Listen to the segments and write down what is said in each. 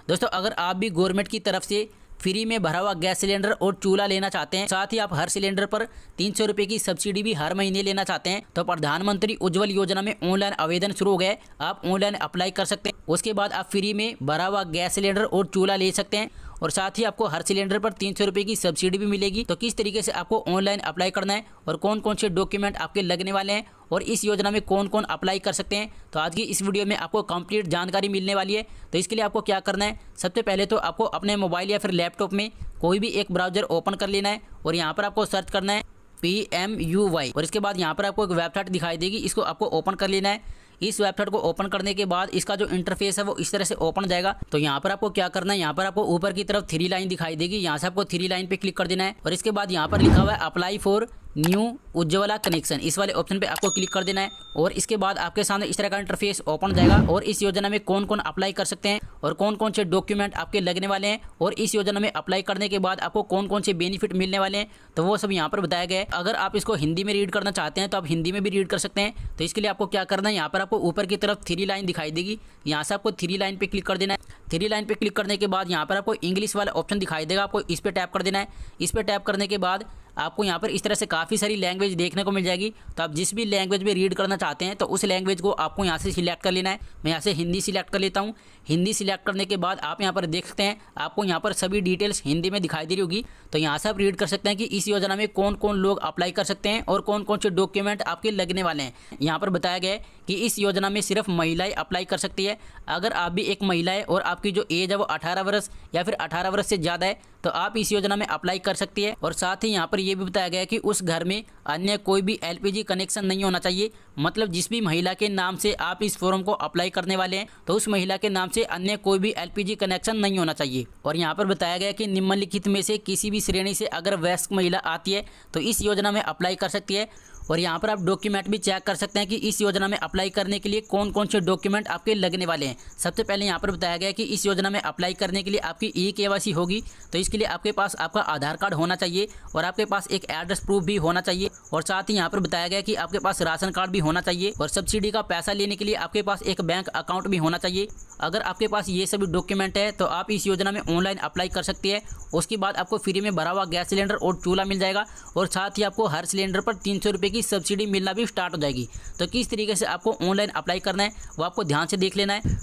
दोस्तों अगर आप भी गवर्नमेंट की तरफ से फ्री में भरा हुआ गैस सिलेंडर और चूल्हा लेना चाहते हैं, साथ ही आप हर सिलेंडर पर 300 रुपये की सब्सिडी भी हर महीने लेना चाहते हैं, तो प्रधानमंत्री उज्ज्वल योजना में ऑनलाइन आवेदन शुरू हो गया है। आप ऑनलाइन अप्लाई कर सकते हैं। उसके बाद आप फ्री में भरा हुआ गैस सिलेंडर और चूल्हा ले सकते हैं और साथ ही आपको हर सिलेंडर पर 300 रुपये की सब्सिडी भी मिलेगी। तो किस तरीके से आपको ऑनलाइन अप्लाई करना है और कौन कौन से डॉक्यूमेंट आपके लगने वाले हैं और इस योजना में कौन कौन अप्लाई कर सकते हैं, तो आज की इस वीडियो में आपको कंप्लीट जानकारी मिलने वाली है। तो इसके लिए आपको क्या करना है, सबसे पहले तो आपको अपने मोबाइल या फिर लैपटॉप में कोई भी एक ब्राउजर ओपन कर लेना है और यहाँ पर आपको सर्च करना है PMUY और इसके बाद यहाँ पर आपको एक वेबसाइट दिखाई देगी, इसको आपको ओपन कर लेना है। इस वेबसाइट को ओपन करने के बाद इसका जो इंटरफेस है वो इस तरह से ओपन हो जाएगा। तो यहाँ पर आपको क्या करना है, यहाँ पर आपको ऊपर की तरफ 3 लाइन दिखाई देगी, यहाँ से आपको 3 लाइन पे क्लिक कर देना है और इसके बाद यहाँ पर लिखा हुआ है apply for new Ujjwala connection, इस वाले ऑप्शन पे आपको क्लिक कर देना है और इसके बाद आपके सामने इस तरह का इंटरफेस ओपन हो जाएगा। और इस योजना में कौन कौन अप्लाई कर सकते हैं और कौन कौन से डॉक्यूमेंट आपके लगने वाले हैं और इस योजना में अप्लाई करने के बाद आपको कौन कौन से बेनिफिट मिलने वाले हैं, तो वो सब यहाँ पर बताया गया है। अगर आप इसको हिंदी में रीड करना चाहते हैं तो आप हिंदी में भी रीड कर सकते हैं। तो इसके लिए आपको क्या करना है, यहाँ पर आपको ऊपर की तरफ 3 लाइन दिखाई देगी, यहाँ से आपको 3 लाइन पे क्लिक कर देना है। 3 लाइन पे क्लिक करने के बाद यहाँ पर आपको इंग्लिश वाला ऑप्शन दिखाई देगा, आपको इस पर टैप कर देना है। इस पर टैप करने के बाद आपको यहाँ पर इस तरह से काफ़ी सारी लैंग्वेज देखने को मिल जाएगी। तो आप जिस भी लैंग्वेज में रीड करना चाहते हैं तो उस लैंग्वेज को आपको यहाँ से सिलेक्ट कर लेना है। मैं यहाँ से हिंदी सिलेक्ट कर लेता हूँ। हिंदी सिलेक्ट करने के बाद आप यहाँ पर देख सकते हैं, आपको यहाँ पर सभी डिटेल्स हिंदी में दिखाई दे रही होगी। तो यहाँ से आप रीड कर सकते हैं कि इस योजना में कौन कौन लोग अप्लाई कर सकते हैं और कौन कौन से डॉक्यूमेंट आपके लगने वाले हैं। यहाँ पर बताया गया है कि इस योजना में सिर्फ महिलाएं अप्लाई कर सकती है। अगर आप भी एक महिला है और आपकी जो एज है वो 18 वर्ष या फिर 18 वर्ष से ज़्यादा है तो आप इस योजना में अप्लाई कर सकती है। और साथ ही यहाँ पर यह भी बताया गया है कि उस घर में अन्य कोई भी LPG कनेक्शन नहीं होना चाहिए। मतलब जिस भी महिला के नाम से आप इस फॉर्म को अप्लाई करने वाले हैं तो उस महिला के नाम से अन्य कोई भी LPG कनेक्शन नहीं होना चाहिए। और यहाँ पर बताया गया है कि निम्नलिखित में से किसी भी श्रेणी से अगर वयस्क महिला आती है तो इस योजना में अप्लाई कर सकती है। और यहाँ पर आप डॉक्यूमेंट भी चेक कर सकते हैं कि इस योजना में अप्लाई करने के लिए कौन कौन से डॉक्यूमेंट आपके लगने वाले हैं। सबसे पहले यहाँ पर बताया गया है कि इस योजना में अप्लाई करने के लिए आपकी eKYC होगी। तो इसके लिए आपके पास आपका आधार कार्ड होना चाहिए और आपके पास एक एड्रेस प्रूफ भी होना चाहिए। और साथ ही यहाँ पर बताया गया कि आपके पास राशन कार्ड भी होना चाहिए और सब्सिडी का पैसा लेने के लिए आपके पास एक बैंक अकाउंट भी होना चाहिए। अगर आपके पास ये सभी डॉक्यूमेंट है तो आप इस योजना में ऑनलाइन अप्लाई कर सकती है। उसके बाद आपको फ्री में भरा हुआ गैस सिलेंडर और चूल्हा मिल जाएगा और साथ ही आपको हर सिलेंडर पर 300 रुपये की सब्सिडी मिलना भी स्टार्ट हो जाएगी। तो किस तरीके से आपको ऑनलाइन अप्लाई करना है वो आपको ध्यान से देख लेना है।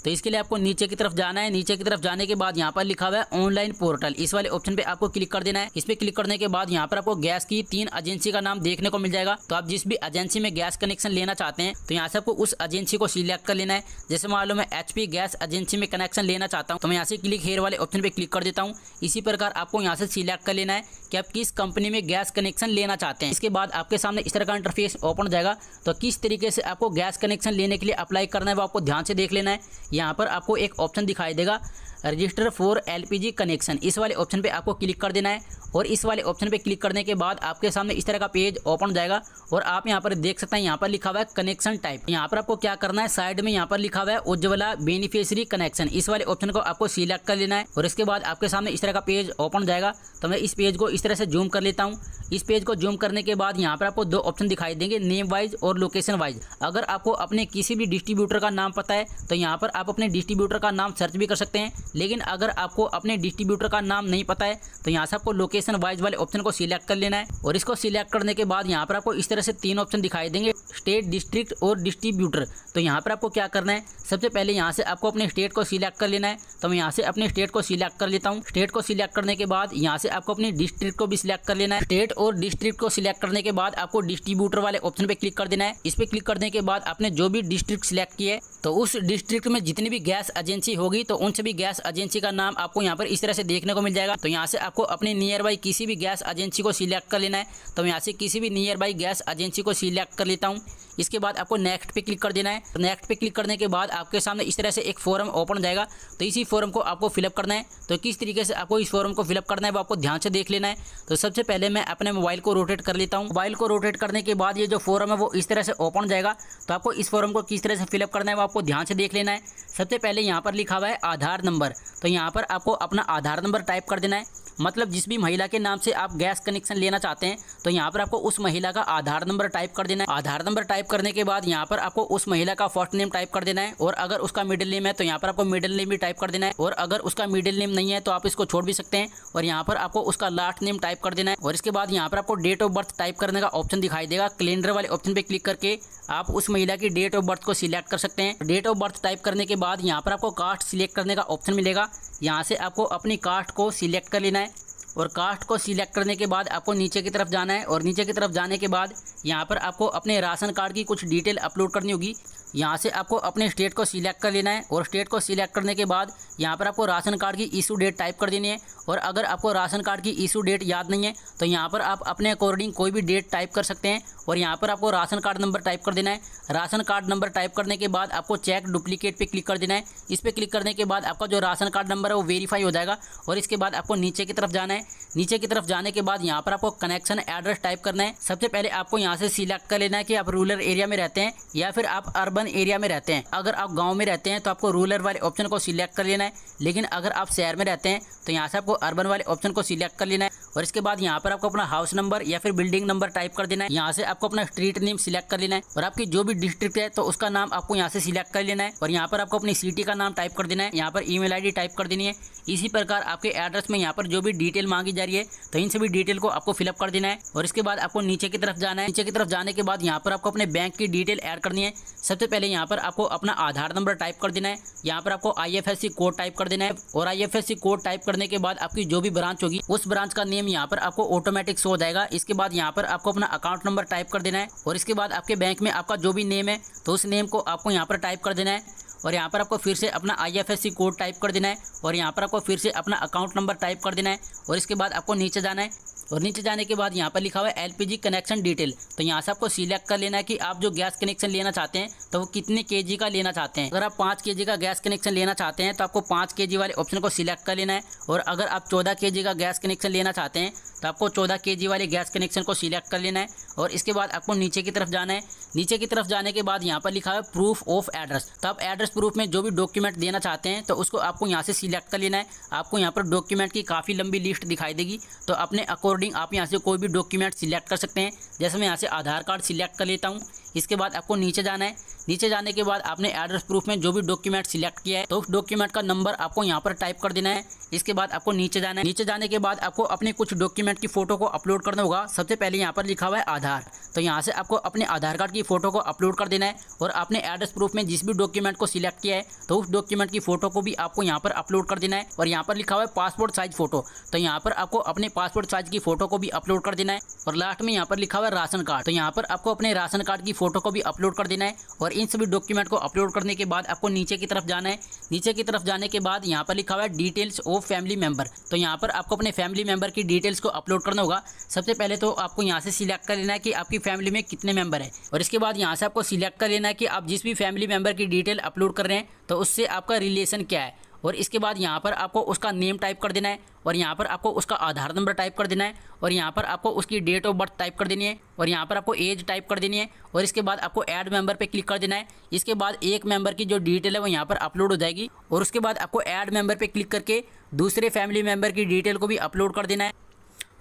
तो इसके लिए आपको नीचे की तरफ जाना है। नीचे की तरफ जाने के बाद यहाँ पर लिखा हुआ है ऑनलाइन पोर्टल, इस वाले ऑप्शन पे आपको क्लिक कर देना है। इस पे क्लिक करने के बाद यहाँ पर आपको गैस की 3 एजेंसी का नाम देखने को मिल जाएगा। तो आप जिस भी एजेंसी में गैस कनेक्शन लेना चाहते हैं तो यहाँ से आपको उस एजेंसी को सिलेक्ट कर लेना है। जैसे मान लो मैं HP गैस एजेंसी में कनेक्शन लेना चाहता हूँ तो मैं यहाँ से क्लिक हेयर वाले ऑप्शन पे क्लिक कर देता हूँ। इसी प्रकार आपको यहाँ से सिलेक्ट कर लेना है कि आप किस कंपनी में गैस कनेक्शन लेना चाहते हैं। इसके बाद आपके सामने इस तरह का इंटरफेस ओपन हो जाएगा। तो किस तरीके से आपको गैस कनेक्शन लेने के लिए अप्लाई करना है वो आपको ध्यान से देख लेना है। यहाँ पर आपको एक ऑप्शन दिखाई देगा रजिस्टर फॉर LPG कनेक्शन, इस वाले ऑप्शन पे आपको क्लिक कर देना है। और इस वाले ऑप्शन पे क्लिक करने के बाद आपके सामने इस तरह का पेज ओपन हो जाएगा और आप यहाँ पर देख सकते हैं, यहाँ पर लिखा हुआ है कनेक्शन टाइप। यहाँ पर आपको क्या करना है, साइड में यहाँ पर लिखा हुआ है उज्ज्वला बेनिफिशियरी कनेक्शन, इस वाले ऑप्शन को आपको सिलेक्ट कर लेना है। और इसके बाद आपके सामने इस तरह का पेज ओपन हो जाएगा। तो मैं इस पेज को इस तरह से जूम कर लेता हूँ। इस पेज को जूम करने के बाद यहाँ पर आपको 2 ऑप्शन दिखाई देंगे, नेम वाइज और लोकेशन वाइज। अगर आपको अपने किसी भी डिस्ट्रीब्यूटर का नाम पता है तो यहाँ पर आप अपने डिस्ट्रीब्यूटर का नाम सर्च भी कर सकते हैं। लेकिन अगर आपको अपने डिस्ट्रीब्यूटर का नाम नहीं पता है तो यहाँ से आपको लोकेशन वाइज वाले ऑप्शन को सिलेक्ट कर लेना है। और इसको सिलेक्ट करने के बाद यहाँ पर आपको इस तरह से 3 ऑप्शन दिखाई देंगे, स्टेट, डिस्ट्रिक्ट और डिस्ट्रीब्यूटर। तो यहाँ पर आपको क्या करना है, सबसे पहले यहाँ से आपको अपने स्टेट को सिलेक्ट कर लेना है। तो मैं यहाँ से अपने स्टेट को सिलेक्ट कर लेता हूँ। स्टेट को सिलेक्ट करने के बाद यहाँ से आपको अपने डिस्ट्रिक्ट को भी सिलेक्ट कर लेना है। स्टेट और डिस्ट्रिक्ट को सिलेक्ट करने के बाद आपको डिस्ट्रीब्यूटर वाले ऑप्शन पे क्लिक कर देना है। इस पे क्लिक करने के बाद आपने जो भी डिस्ट्रिक्ट सिलेक्ट किया है तो उस डिस्ट्रिक्ट में जितनी भी गैस एजेंसी होगी तो उन सभी गैस एजेंसी का नाम आपको यहाँ पर इस तरह से देखने को मिल जाएगा। तो यहाँ से आपको अपने नियर बाई किसी भी गैस एजेंसी को सिलेक्ट कर लेना है। तो यहाँ से किसी भी नियर बाई गैस एजेंसी को सिलेक्ट कर लेता हूँ। इसके बाद आपको नेक्स्ट पे क्लिक कर देना है। नेक्स्ट पे क्लिक करने के बाद आपके सामने इस तरह से एक फॉर्म ओपन हो जाएगा। तो इसी फॉर्म को आपको फिलअप करना है। तो किस तरीके से आपको इस फॉर्म को फिलअप करना है वो आपको ध्यान से देख लेना है। तो सबसे पहले मैं अपने मोबाइल को रोटेट कर लेता हूँ। मोबाइल को रोटेट करने के बाद ये जो फॉर्म है वो इस तरह से ओपन हो जाएगा। तो आपको इस फॉर्म को किस तरह से फिलअप करना है वो आपको ध्यान से देख लेना है। सबसे पहले यहाँ पर लिखा हुआ है आधार नंबर। तो यहाँ पर आपको अपना आधार नंबर टाइप कर देना है। मतलब जिस भी महिला के नाम से आप गैस कनेक्शन लेना चाहते हैं तो यहाँ पर आपको उस महिला का आधार नंबर टाइप कर देना है। आधार नंबर टाइप करने के बाद यहाँ पर आपको उस महिला का फर्स्ट नेम टाइप कर देना है, और अगर उसका मिडिल नेम है तो यहाँ पर आपको मिडिल नेम भी टाइप कर देना है, और अगर उसका मिडिल नेम नहीं है तो आप इसको छोड़ भी सकते हैं, और यहाँ पर आपको उसका लास्ट नेम टाइप कर देना है। और इसके बाद यहाँ पर आपको डेट ऑफ बर्थ टाइप करने का ऑप्शन दिखाई देगा। कैलेंडर वाले ऑप्शन पे क्लिक करके आप उस महिला की डेट ऑफ बर्थ को सिलेक्ट कर सकते हैं। डेट ऑफ बर्थ टाइप करने के बाद यहाँ पर आपको कास्ट सिलेक्ट करने का ऑप्शन मिलेगा। यहाँ से आपको अपनी कास्ट को सिलेक्ट कर लेना है, और कास्ट को सिलेक्ट करने के बाद आपको नीचे की तरफ जाना है, और नीचे की तरफ जाने के बाद यहाँ पर आपको अपने राशन कार्ड की कुछ डिटेल अपलोड करनी होगी। यहाँ से आपको अपने स्टेट को सिलेक्ट कर लेना है, और स्टेट को सिलेक्ट करने के बाद यहाँ पर आपको राशन कार्ड की इशू डेट टाइप कर देनी है। और अगर आपको राशन कार्ड की इशू डेट याद नहीं है तो यहाँ पर आप अपने अकॉर्डिंग कोई भी डेट टाइप कर सकते हैं, और यहाँ पर आपको राशन कार्ड नंबर टाइप कर देना है। राशन कार्ड नंबर टाइप करने के बाद आपको चेक डुप्लीकेट पे क्लिक कर देना है। इस पर क्लिक करने के बाद आपका जो राशन कार्ड नंबर है वो वेरीफाई हो जाएगा, और इसके बाद आपको नीचे की तरफ जाना है। नीचे की तरफ जाने के बाद यहाँ पर आपको कनेक्शन एड्रेस टाइप करना है। सबसे पहले आपको यहाँ से सिलेक्ट कर लेना है कि आप रूरल एरिया में रहते हैं या फिर आप अर्बन एरिया में रहते हैं। अगर आप गांव में रहते हैं तो आपको रूरल वाले ऑप्शन को सिलेक्ट कर लेना है, लेकिन अगर आप शहर में रहते हैं तो यहाँ से आपको अर्बन वाले ऑप्शन को सिलेक्ट कर लेना है। और इसके बाद यहाँ पर आपको अपना हाउस नंबर या फिर बिल्डिंग नंबर टाइप कर देना है। यहाँ से आपको अपना स्ट्रीट नेम सिलेक्ट कर लेना है, और आपकी जो भी डिस्ट्रिक्ट है तो उसका नाम आपको यहाँ से सिलेक्ट कर लेना है, और यहाँ पर आपको अपनी सिटी का नाम टाइप कर देना है। यहाँ पर ईमेल आईडी टाइप कर देनी है। इसी प्रकार आपके एड्रेस में यहाँ पर जो भी डिटेल मांगी जा रही है तो इन सभी डिटेल को आपको फिलअप कर देना है। और इसके बाद आपको नीचे की तरफ जाना है। नीचे की तरफ जाने के बाद यहाँ पर आपको अपने बैंक की डिटेल ऐड करनी है। सबसे पहले यहाँ पर आपको अपना आधार नंबर टाइप कर देना है। यहाँ पर आपको IFSC कोड टाइप कर देना है, और IFSC कोड टाइप करने के बाद आपकी जो भी ब्रांच होगी उस ब्रांच का नेम यहाँ पर आपको ऑटोमेटिक शो हो जाएगा। इसके बाद यहाँ पर आपको अपना अकाउंट नंबर टाइप कर देना है, और इसके बाद आपके बैंक में आपका जो भी नेम है तो उस नेम को आपको यहाँ पर टाइप कर देना है, और यहाँ पर आपको फिर से अपना IFSC कोड टाइप कर देना है, और यहाँ पर आपको फिर से अपना अकाउंट नंबर टाइप कर देना है। और इसके बाद आपको नीचे जाना है, और नीचे जाने के बाद यहाँ पर लिखा हुआ है LPG कनेक्शन डिटेल। तो यहाँ से आपको सिलेक्ट कर लेना है कि आप जो गैस कनेक्शन लेना चाहते हैं तो वो कितने kg का लेना चाहते हैं। अगर आप 5 kg का गैस कनेक्शन लेना चाहते हैं तो आपको 5 kg वाले ऑप्शन को सिलेक्ट कर लेना है, और अगर आप 14 kg का गैस कनेक्शन लेना चाहते हैं तो आपको 14 kg वाले गैस कनेक्शन को सिलेक्ट कर लेना है। और इसके बाद आपको नीचे की तरफ जाना है। नीचे की तरफ जाने के बाद यहाँ पर लिखा है प्रूफ ऑफ एड्रेस। तो आप एड्रेस प्रूफ में जो भी डॉक्यूमेंट देना चाहते हैं तो उसको आपको यहाँ से सिलेक्ट कर लेना है। आपको यहाँ पर डॉक्यूमेंट की काफ़ी लंबी लिस्ट दिखाई देगी, तो अपने अकॉर्डिंग आप यहाँ से कोई भी डॉक्यूमेंट सिलेक्ट कर सकते हैं। जैसे मैं यहाँ से आधार कार्ड सिलेक्ट कर लेता हूँ। इसके बाद आपको नीचे जाना है। नीचे जाने के बाद आपने एड्रेस प्रूफ में जो भी डॉक्यूमेंट सिलेक्ट किया है तो उस डॉक्यूमेंट का नंबर आपको यहाँ पर टाइप कर देना है। इसके बाद आपको नीचे जाना है। नीचे जाने के बाद आपको अपने कुछ डॉक्यूमेंट की फोटो को अपलोड करना होगा। सबसे पहले यहाँ पर लिखा हुआ है आधार, तो यहाँ से आपको अपने आधार कार्ड की फोटो को अपलोड कर देना है, और आपने एड्रेस प्रूफ में जिस भी डॉक्यूमेंट को सिलेक्ट किया है तो उस डॉक्यूमेंट की फोटो को भी आपको यहाँ पर अपलोड कर देना है। और यहाँ पर लिखा हुआ है पासपोर्ट साइज फोटो, तो यहाँ पर आपको अपने पासपोर्ट साइज की फोटो को भी अपलोड कर देना है। और लास्ट में यहाँ पर लिखा हुआ है राशन कार्ड, तो यहाँ पर आपको अपने राशन कार्ड की फोटो को भी अपलोड कर देना है। और इन सभी डॉक्यूमेंट को अपलोड करने के बाद आपको नीचे की तरफ जाना है। नीचे की तरफ जाने के बाद यहाँ पर लिखा हुआ है डिटेल्स ऑफ फैमिली मेंबर, तो यहाँ पर आपको अपने फैमिली मेंबर की डिटेल्स को अपलोड करना होगा। सबसे पहले तो आपको यहाँ से सिलेक्ट कर लेना है कि आपकी फैमिली में कितने मेंबर हैं, और इसके बाद यहाँ से आपको सिलेक्ट कर लेना है कि आप जिस भी फैमिली मेंबर की डिटेल अपलोड कर रहे हैं तो उससे आपका रिलेशन क्या है। और इसके बाद यहाँ पर आपको उसका नेम टाइप कर देना है, और यहाँ पर आपको उसका आधार नंबर टाइप कर देना है, और यहाँ पर आपको उसकी डेट ऑफ बर्थ टाइप कर देनी है, और यहाँ पर आपको एज टाइप कर देनी है। और इसके बाद आपको ऐड मेंबर पे क्लिक कर देना है। इसके बाद एक मेंबर की जो डिटेल है वो यहाँ पर अपलोड हो जाएगी, और उसके बाद आपको ऐड मेंबर पे क्लिक करके दूसरे फैमिली मेंबर की डिटेल को भी अपलोड कर देना है।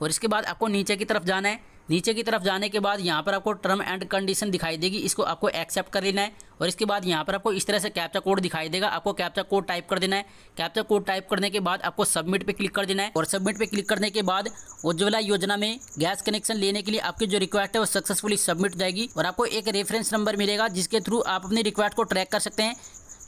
और इसके बाद आपको नीचे की तरफ जाना है। नीचे की तरफ जाने के बाद यहाँ पर आपको टर्म एंड कंडीशन दिखाई देगी, इसको आपको एक्सेप्ट कर लेना है। और इसके बाद यहाँ पर आपको इस तरह से कैप्चा कोड दिखाई देगा, आपको कैप्चा कोड टाइप कर देना है। कैप्चा कोड टाइप करने के बाद आपको सबमिट पे क्लिक कर देना है, और सबमिट पे क्लिक करने के बाद उज्ज्वला योजना में गैस कनेक्शन लेने के लिए आपकी जो रिक्वेस्ट है वो सक्सेसफुली सबमिट हो जाएगी। और आपको एक रेफरेंस नंबर मिलेगा जिसके थ्रू आप अपनी रिक्वेस्ट को ट्रैक कर सकते हैं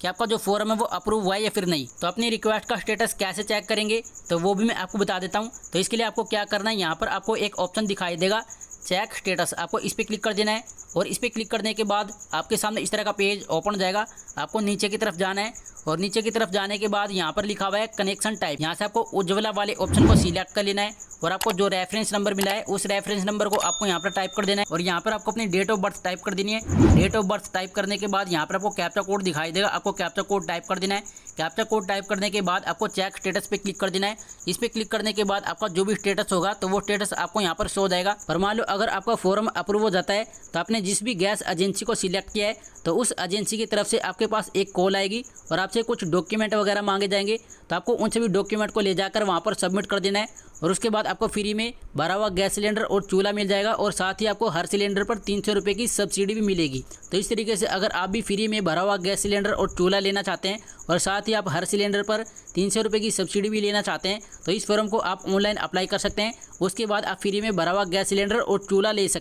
कि आपका जो फॉर्म है वो अप्रूव हुआ है या फिर नहीं। तो अपनी रिक्वेस्ट का स्टेटस कैसे चेक करेंगे तो वो भी मैं आपको बता देता हूँ। तो इसके लिए आपको क्या करना है, यहाँ पर आपको एक ऑप्शन दिखाई देगा चेक स्टेटस, आपको इस पर क्लिक कर देना है। और इस पर क्लिक करने के बाद आपके सामने इस तरह का पेज ओपन हो जाएगा। आपको नीचे की तरफ जाना है, और नीचे की तरफ जाने के बाद यहाँ पर लिखा हुआ है कनेक्शन टाइप, यहाँ से आपको उज्ज्वला वाले ऑप्शन को सिलेक्ट कर लेना है। और आपको जो रेफरेंस नंबर मिला है उस रेफरेंस नंबर को आपको यहाँ पर टाइप कर देना है, और यहाँ पर आपको अपनी डेट ऑफ बर्थ टाइप कर देनी है। डेट ऑफ बर्थ टाइप करने के बाद यहाँ पर आपको कैप्चा कोड दिखाई देगा, आपको कैप्चा कोड टाइप कर देना है। कैप्चा कोड टाइप करने के बाद आपको चेक स्टेटस पे क्लिक कर देना है। इस पे क्लिक करने के बाद आपका जो भी स्टेटस होगा तो वो स्टेटस आपको यहाँ पर शो हो जाएगा। और मान लो अगर आपका फॉर्म अप्रूव हो जाता है तो आपने जिस भी गैस एजेंसी को सिलेक्ट किया है तो उस एजेंसी की तरफ से आपके पास एक कॉल आएगी, और आपसे कुछ डॉक्यूमेंट वगैरह मांगे जाएंगे। तो आपको उन सभी डॉक्यूमेंट को ले जाकर वहाँ पर सबमिट कर देना है। और उसके बाद आपको फ्री में भरा हुआ गैस सिलेंडर और चूल्हा मिल जाएगा और साथ ही आपको हर सिलेंडर पर 300 रुपये की सब्सिडी भी मिलेगी। तो इस तरीके से अगर आप भी फ्री में भरा हुआ गैस सिलेंडर और चूल्हा लेना चाहते हैं और साथ ही आप हर सिलेंडर पर 300 रुपये की सब्सिडी भी लेना चाहते हैं तो इस फॉर्म को आप ऑनलाइन अप्लाई कर सकते हैं। उसके बाद आप फ्री में भरा हुआ गैस सिलेंडर और चूल्हा ले सकते हैं।